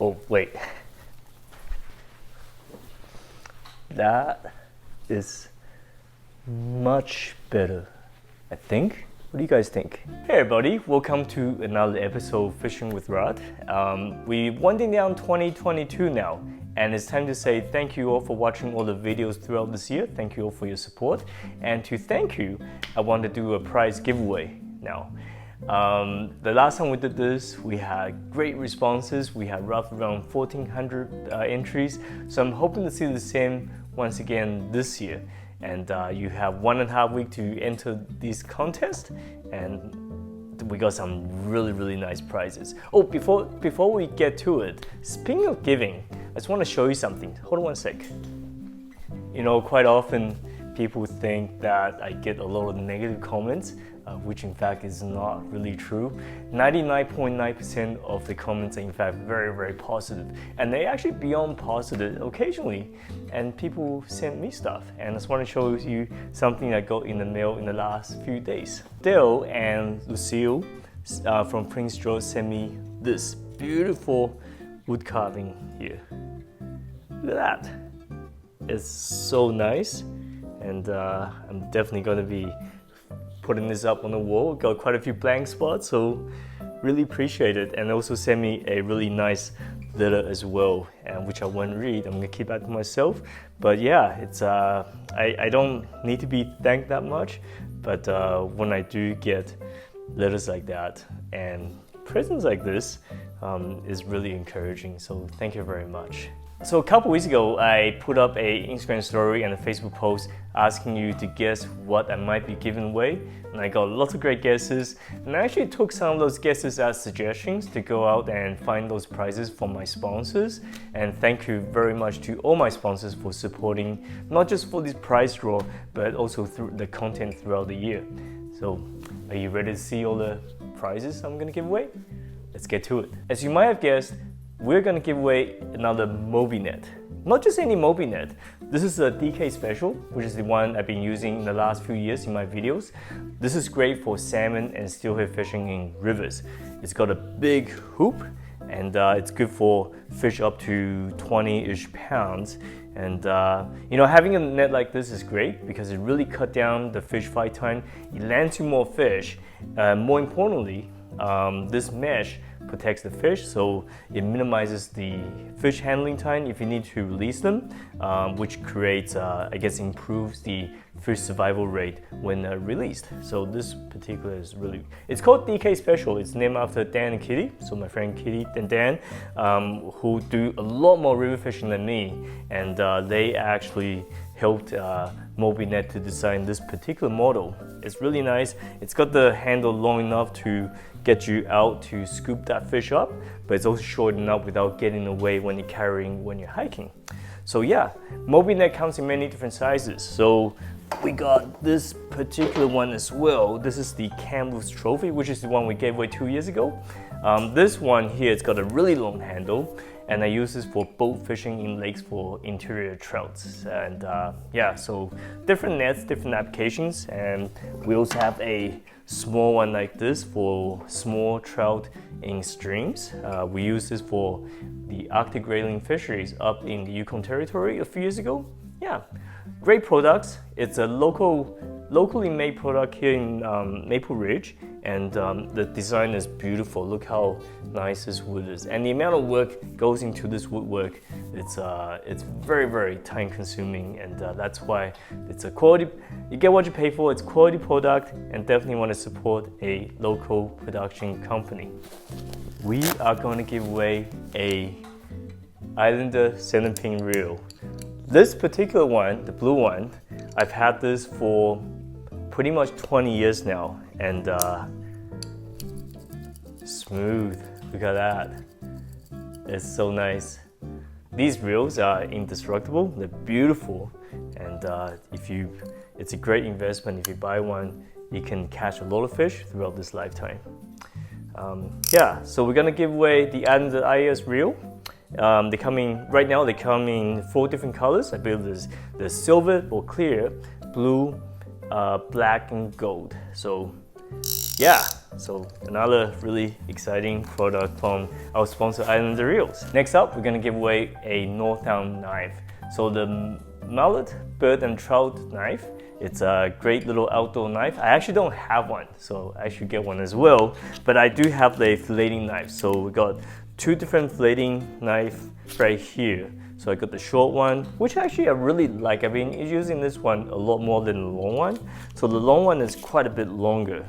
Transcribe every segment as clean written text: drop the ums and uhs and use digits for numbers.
Oh, wait. That is much better, I think. What do you guys think? Hey everybody, welcome to another episode of Fishing with Rod. We're winding down 2022 now, and it's time to say thank you all for watching all the videos throughout this year. Thank you all for your support. And to thank you, I want to do a prize giveaway now. The last time we did this, we had great responses. We had roughly around 1,400 entries. So I'm hoping to see the same once again this year. And you have 1.5 weeks to enter this contest, and we got some really nice prizes. Oh, before we get to it, speaking of giving, I just want to show you something. Hold on one sec. You know, quite often people think that I get a lot of negative comments, which in fact is not really true. 99.9% of the comments are in fact very positive, and they actually beyond positive occasionally, and people send me stuff, and I just want to show you something I got in the mail in the last few days. Dale and Lucille from Prince George sent me this beautiful wood carving here. Look at that. It's so nice, and I'm definitely going to be putting this up on the wall. Got quite a few blank spots, so really appreciate it. And also send me a really nice letter as well, and which I won't read. I'm gonna keep that to myself. But yeah, it's I don't need to be thanked that much, but when I do get letters like that and presents like this, is really encouraging. So thank you very much. So a couple weeks ago, I put up a Instagram story and a Facebook post asking you to guess what I might be giving away, and I got lots of great guesses, and I actually took some of those guesses as suggestions to go out and find those prizes for my sponsors. And thank you very much to all my sponsors for supporting, not just for this prize draw, but also through the content throughout the year. So are you ready to see all the prizes I'm gonna give away? Let's get to it. As you might have guessed, we're gonna give away another Moby net. Not just any Moby net. This is a DK Special, which is the one I've been using in the last few years in my videos. This is great for salmon and steelhead fishing in rivers. It's got a big hoop, and it's good for fish up to 20-ish pounds. And you know, having a net like this is great because it really cut down the fish fight time. It lands you more fish. More importantly, this mesh protects the fish, so it minimizes the fish handling time if you need to release them, which creates, I guess, improves the fish survival rate when released. So this particular is really, it's called DK Special. It's named after Dan and Kitty, so my friend Kitty and Dan, who do a lot more river fishing than me, and they actually helped Moby Net to design this particular model. It's really nice. It's got the handle long enough to get you out to scoop that fish up, but it's also short enough without getting away when you're carrying, when you're hiking. So yeah, Moby Net comes in many different sizes. So we got this particular one as well. This is the Campbell's Trophy, which is the one we gave away 2 years ago. This one here, it's got a really long handle, and I use this for boat fishing in lakes for interior trouts. And yeah, so different nets, different applications, and we also have a small one like this for small trout in streams. We used this for the Arctic grayling fisheries up in the Yukon Territory a few years ago. Yeah, great products. It's a locally made product here in Maple Ridge, and the design is beautiful. Look how nice this wood is, and the amount of work goes into this woodwork. It's very time consuming, and that's why it's a quality. You get what you pay for. It's quality product, and definitely want to support a local production company. We are going to give away a Islander centerpin reel. This particular one, the blue one, I've had this for pretty much 20 years now, and smooth. Look at that. It's so nice. These reels are indestructible. They're beautiful, and it's a great investment. If you buy one, you can catch a lot of fish throughout this lifetime. Yeah, so we're gonna give away the Islander IS reel. They come in 4 different colors. I believe there's silver or clear, blue, black, and gold. So yeah, So another really exciting product from our sponsor Islander Reels. Next up, we're gonna give away a northbound knife. So the MALLARD bird and trout knife. It's a great little outdoor knife. I actually don't have one, so I should get one as well. But I do have the filleting knife. So we got two different filleting knife right here. So I got the short one, which actually I really like. I've been using this one a lot more than the long one. So the long one is quite a bit longer,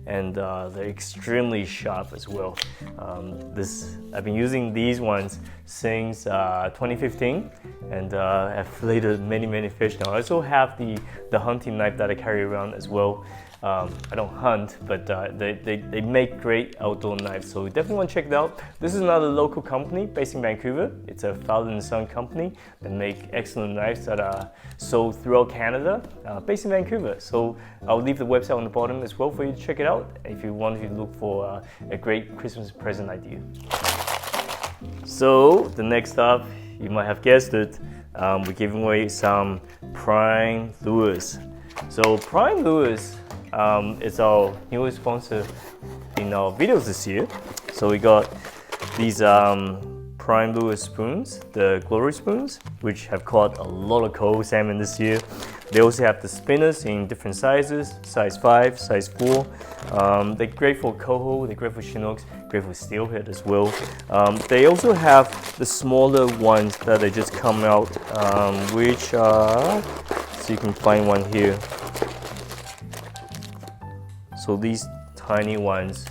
and they're extremely sharp as well. I've been using these ones since 2015, and I've filleted many fish now. I also have the hunting knife that I carry around as well. I don't hunt, but they make great outdoor knives, so definitely want to check it out. This is another local company based in Vancouver. It's a Father and Son company that make excellent knives that are sold throughout Canada, based in Vancouver. So I'll leave the website on the bottom as well for you to check it out if you want to look for a great Christmas present idea. So the next up, you might have guessed it, we're giving away some prime lures. So prime lures is our newest sponsor in our videos this year. So we got these prime lure spoons, the glory spoons, which have caught a lot of coho salmon this year. They also have the spinners in different sizes, size 5, size 4. They're great for coho, they're great for chinooks, great for steelhead as well. They also have the smaller ones that they just come out, which are, so you can find one here. So these tiny ones,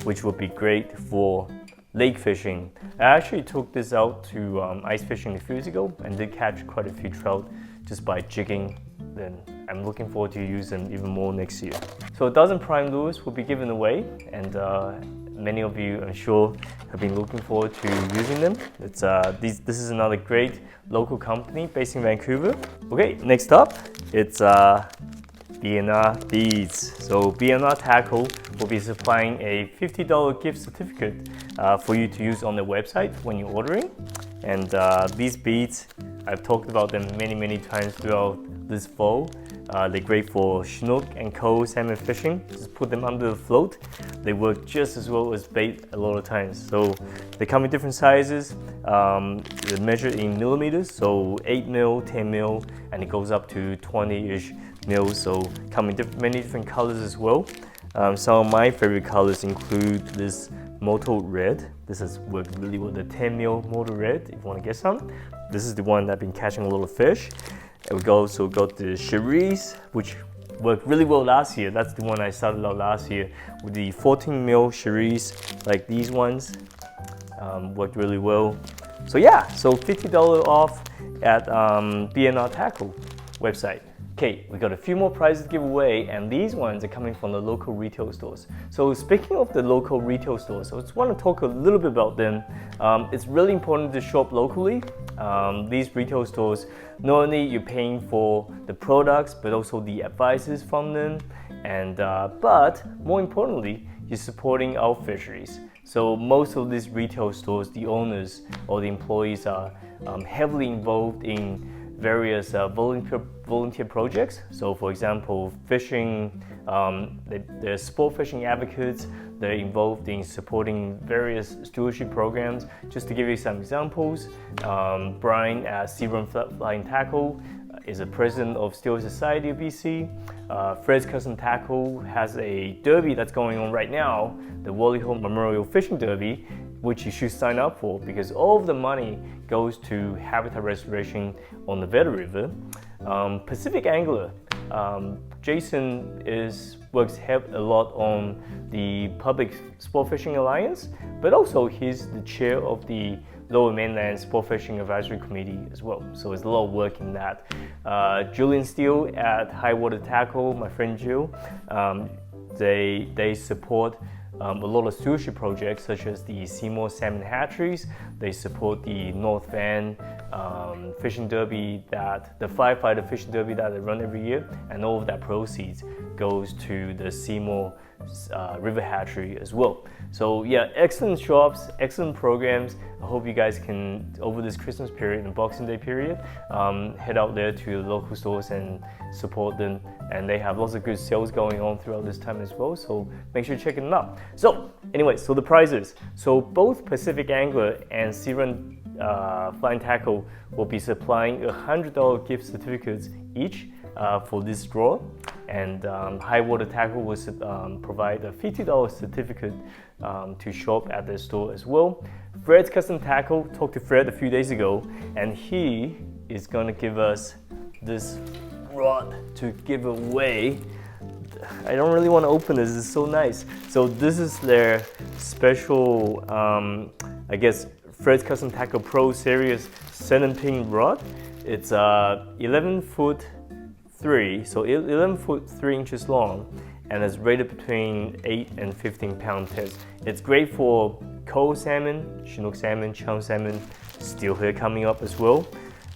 which would be great for lake fishing. I actually took this out to ice fishing a few years ago and did catch quite a few trout just by jigging. Then I'm looking forward to use them even more next year. So a dozen prime lures will be given away, and many of you, I'm sure, have been looking forward to using them. This is another great local company based in Vancouver. Okay, next up, it's B&R beads. So B&R Tackle will be supplying a $50 gift certificate for you to use on their website when you're ordering. And these beads, I've talked about them many times throughout this fall. They're great for chinook and coho salmon fishing. Just put them under the float. They work just as well as bait a lot of times. So they come in different sizes. They're measured in millimeters, so 8 mil, 10 mil, and it goes up to 20-ish mils. So come in many different colors as well. Some of my favorite colors include this Moto Red. This has worked really well, the 10 mil Moto Red, if you want to get some. This is the one that I've been catching a lot of fish. And we also got the Cherise, which worked really well last year. That's the one I started out last year with the 14 mil Cherise, like these ones. Worked really well. So yeah, so $50 off at B&R Tackle website. Okay, we got a few more prizes to give away, and these ones are coming from the local retail stores. So speaking of the local retail stores, I just want to talk a little bit about them. It's really important to shop locally. These retail stores, not only you're paying for the products, but also the advices from them, and but more importantly, you're supporting our fisheries. So most of these retail stores, the owners or the employees are heavily involved in various volunteer projects. So for example, fishing, they're sport fishing advocates. They're involved in supporting various stewardship programs. Just to give you some examples, Brian at Seaburn Flying Tackle is a president of Steelhead Society of BC. Fred's Cousin Tackle has a derby that's going on right now, the Wally Hall Memorial Fishing Derby, which you should sign up for because all of the money goes to habitat restoration on the Veda River. Pacific Angler, Jason works a lot on the Public Sport Fishing Alliance, but also he's the chair of the Lower Mainland Sport Fishing Advisory Committee as well. So there's a lot of work in that. Julian Steele at High Water Tackle, my friend Jill, they support a lot of stewardship projects such as the Seymour Salmon Hatcheries. They support the North Van Fishing Derby, the firefighter fishing derby that they run every year, and all of that proceeds goes to the Seymour river hatchery as well. So yeah, excellent shops, excellent programs. I hope you guys can, over this Christmas period and Boxing Day period, head out there to local stores and support them. And they have lots of good sales going on throughout this time as well. So make sure you check them out. So anyway, so the prizes. So both Pacific Angler and Sea Run Flying Tackle will be supplying $100 gift certificates each for this draw. And High Water Tackle will provide a $50 certificate to shop at their store as well. Fred's Custom Tackle, talked to Fred a few days ago, and he is gonna give us this rod to give away. I don't really want to open this, it's so nice. So this is their special, I guess, Fred's Custom Tackle Pro Series CENTERPIN rod. It's 11'3", so 11'3" long, and it's rated between 8 and 15 pound test. It's great for cold salmon, Chinook salmon, chum salmon, steelhead coming up as well.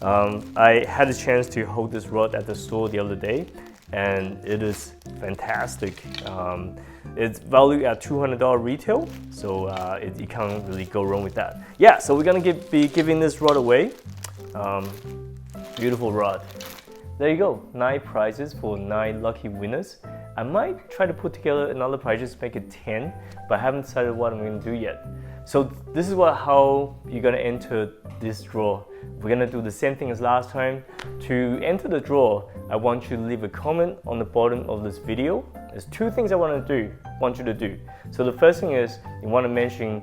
I had a chance to hold this rod at the store the other day, and it is fantastic. It's valued at $200 retail, so you can't really go wrong with that. Yeah, so we're gonna be giving this rod away. Beautiful rod. There you go, 9 prizes for 9 lucky winners. I might try to put together another prize, just make it 10, but I haven't decided what I'm going to do yet. So this is how you're going to enter this draw. We're going to do the same thing as last time. To enter the draw, I want you to leave a comment on the bottom of this video. There's 2 things I want you to do. So the first thing is you want to mention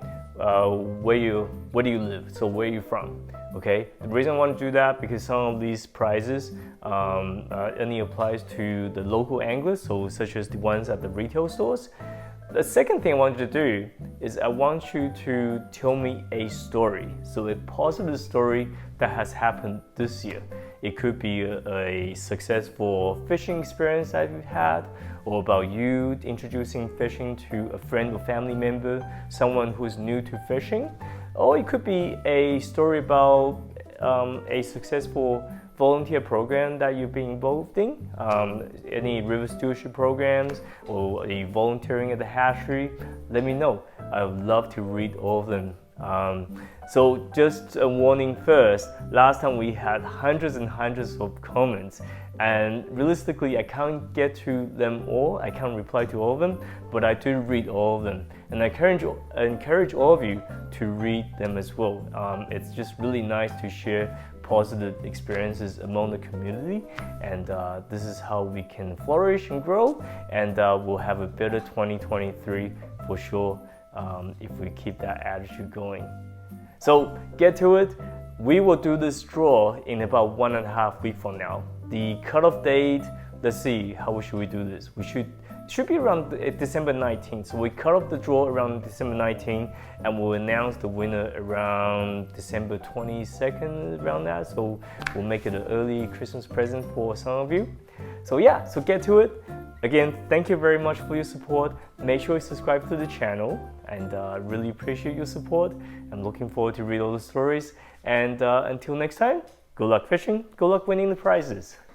where do you live, so where are you from? Okay, the reason I want to do that because some of these prizes only applies to the local anglers, so such as the ones at the retail stores. The second thing I want you to do is I want you to tell me a story, so a positive story that has happened this year. It could be a successful fishing experience that you've had, or about you introducing fishing to a friend or family member, someone who's new to fishing. Or it could be a story about a successful volunteer program that you've been involved in, any river stewardship programs, or a volunteering at the hatchery. Let me know. I would love to read all of them. So just a warning first, last time we had hundreds and hundreds of comments, and realistically I can't get to them all, I can't reply to all of them, but I do read all of them, and I encourage all of you to read them as well. It's just really nice to share positive experiences among the community, and this is how we can flourish and grow, and we'll have a better 2023 for sure if we keep that attitude going. So get to it. We will do this draw in about 1.5 weeks from now. The cutoff date, let's see, how should we do this? Should be around December 19th. So we cut off the draw around December 19th, and we'll announce the winner around December 22nd, around that. So we'll make it an early Christmas present for some of you. So yeah, so get to it. Again, thank you very much for your support. Make sure you subscribe to the channel, and really appreciate your support. I'm looking forward to read all the stories. And until next time, good luck fishing, good luck winning the prizes.